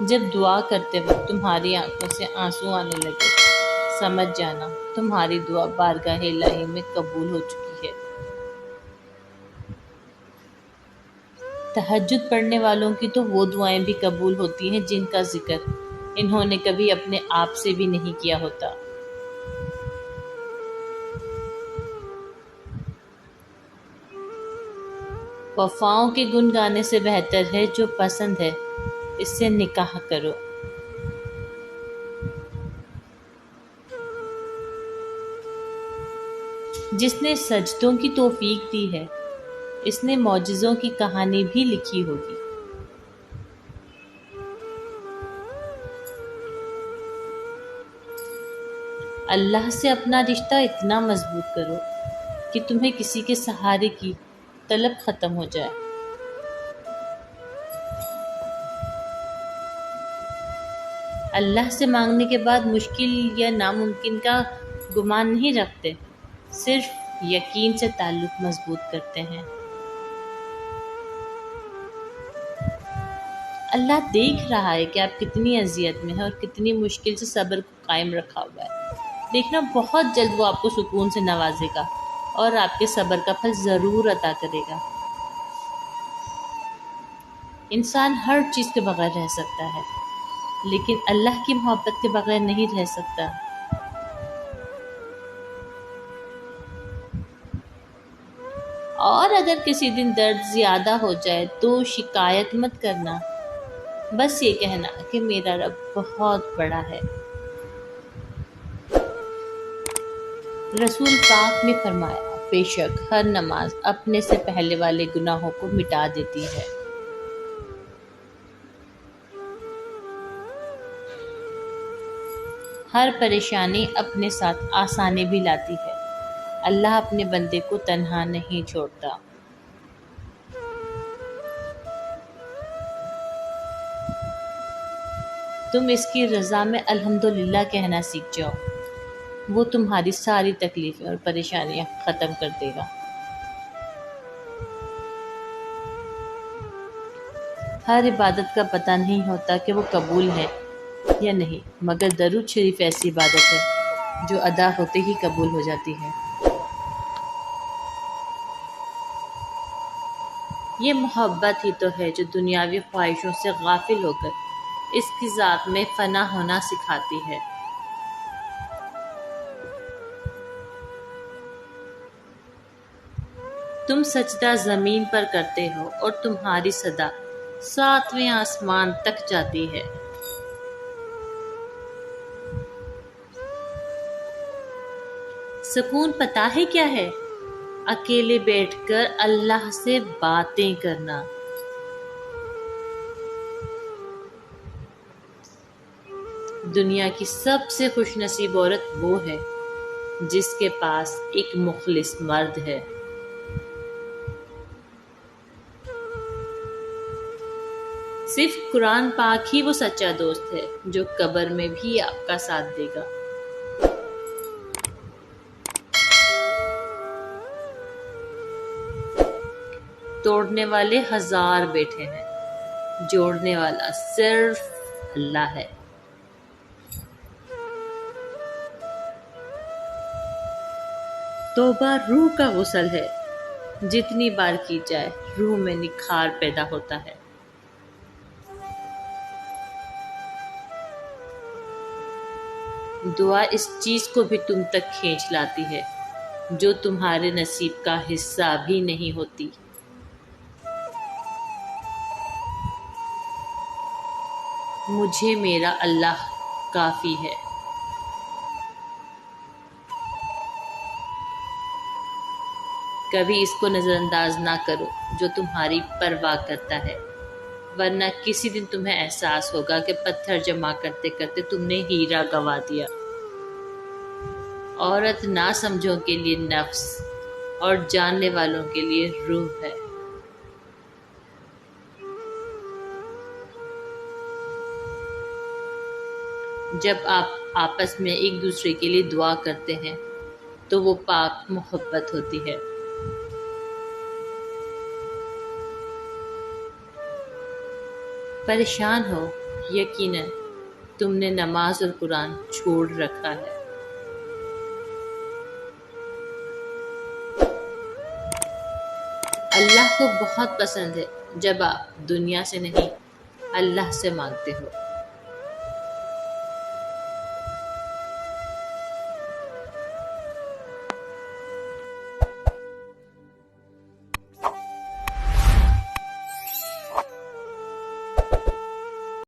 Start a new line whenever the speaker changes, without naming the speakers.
جب دعا کرتے وقت تمہاری آنکھوں سے آنسو آنے لگے، سمجھ جانا تمہاری دعا بارگاہ الہی میں قبول ہو چکی ہے۔ تہجد پڑھنے والوں کی تو وہ دعائیں بھی قبول ہوتی ہیں جن کا ذکر انہوں نے کبھی اپنے آپ سے بھی نہیں کیا ہوتا۔ وفاؤں کے گن گانے سے بہتر ہے جو پسند ہے اس سے نکاح کرو۔ جس نے سجدوں کی توفیق دی ہے اس نے معجزوں کی کہانی بھی لکھی ہوگی۔ اللہ سے اپنا رشتہ اتنا مضبوط کرو کہ تمہیں کسی کے سہارے کی طلب ختم ہو جائے۔ اللہ سے مانگنے کے بعد مشکل یا ناممکن کا گمان نہیں رکھتے، صرف یقین سے تعلق مضبوط کرتے ہیں۔ اللہ دیکھ رہا ہے کہ آپ کتنی اذیت میں ہیں اور کتنی مشکل سے صبر کو قائم رکھا ہوا ہے۔ دیکھنا بہت جلد وہ آپ کو سکون سے نوازے گا اور آپ کے صبر کا پھل ضرور عطا کرے گا۔ انسان ہر چیز کے بغیر رہ سکتا ہے لیکن اللہ کی محبت کے بغیر نہیں رہ سکتا۔ اور اگر کسی دن درد زیادہ ہو جائے تو شکایت مت کرنا، بس یہ کہنا کہ میرا رب بہت بڑا ہے۔ رسول پاک نے فرمایا، بے شک ہر نماز اپنے سے پہلے والے گناہوں کو مٹا دیتی ہے۔ ہر پریشانی اپنے ساتھ آسانی بھی لاتی ہے۔ اللہ اپنے بندے کو تنہا نہیں چھوڑتا۔ تم اس کی رضا میں الحمدللہ کہنا سیکھ جاؤ، وہ تمہاری ساری تکلیفیں اور پریشانیاں ختم کر دے گا۔ ہر عبادت کا پتہ نہیں ہوتا کہ وہ قبول ہے یا نہیں، مگر درود شریف ایسی عبادت ہے جو ادا ہوتے ہی قبول ہو جاتی ہے۔ یہ محبت ہی تو ہے جو دنیاوی خواہشوں سے غافل ہو کر اس کی ذات میں فنا ہونا سکھاتی ہے۔ تم سجدہ زمین پر کرتے ہو اور تمہاری صدا 7ویں آسمان تک جاتی ہے۔ سکون پتہ ہے کیا ہے؟ اکیلے بیٹھ کر اللہ سے باتیں کرنا۔ دنیا کی سب سے خوش نصیب عورت وہ ہے جس کے پاس ایک مخلص مرد ہے۔ صرف قرآن پاک ہی وہ سچا دوست ہے جو قبر میں بھی آپ کا ساتھ دے گا۔ توڑنے والے 1000 بیٹھے ہیں، جوڑنے والا صرف اللہ ہے۔ توبہ روح کا غسل ہے، جتنی بار کی جائے روح میں نکھار پیدا ہوتا ہے۔ دعا اس چیز کو بھی تم تک کھینچ لاتی ہے جو تمہارے نصیب کا حصہ بھی نہیں ہوتی۔ مجھے میرا اللہ کافی ہے۔ کبھی اس کو نظر انداز نہ کرو جو تمہاری پرواہ کرتا ہے، ورنہ کسی دن تمہیں احساس ہوگا کہ پتھر جمع کرتے کرتے تم نے ہیرا گنوا دیا۔ عورت نہ سمجھوں کے لیے نفس اور جاننے والوں کے لیے روح ہے۔ جب آپ آپس میں ایک دوسرے کے لیے دعا کرتے ہیں تو وہ پاک محبت ہوتی ہے۔ پریشان ہو یقیناً تم نے نماز اور قرآن چھوڑ رکھا ہے۔ اللہ کو بہت پسند ہے جب آپ دنیا سے نہیں اللہ سے مانگتے ہو۔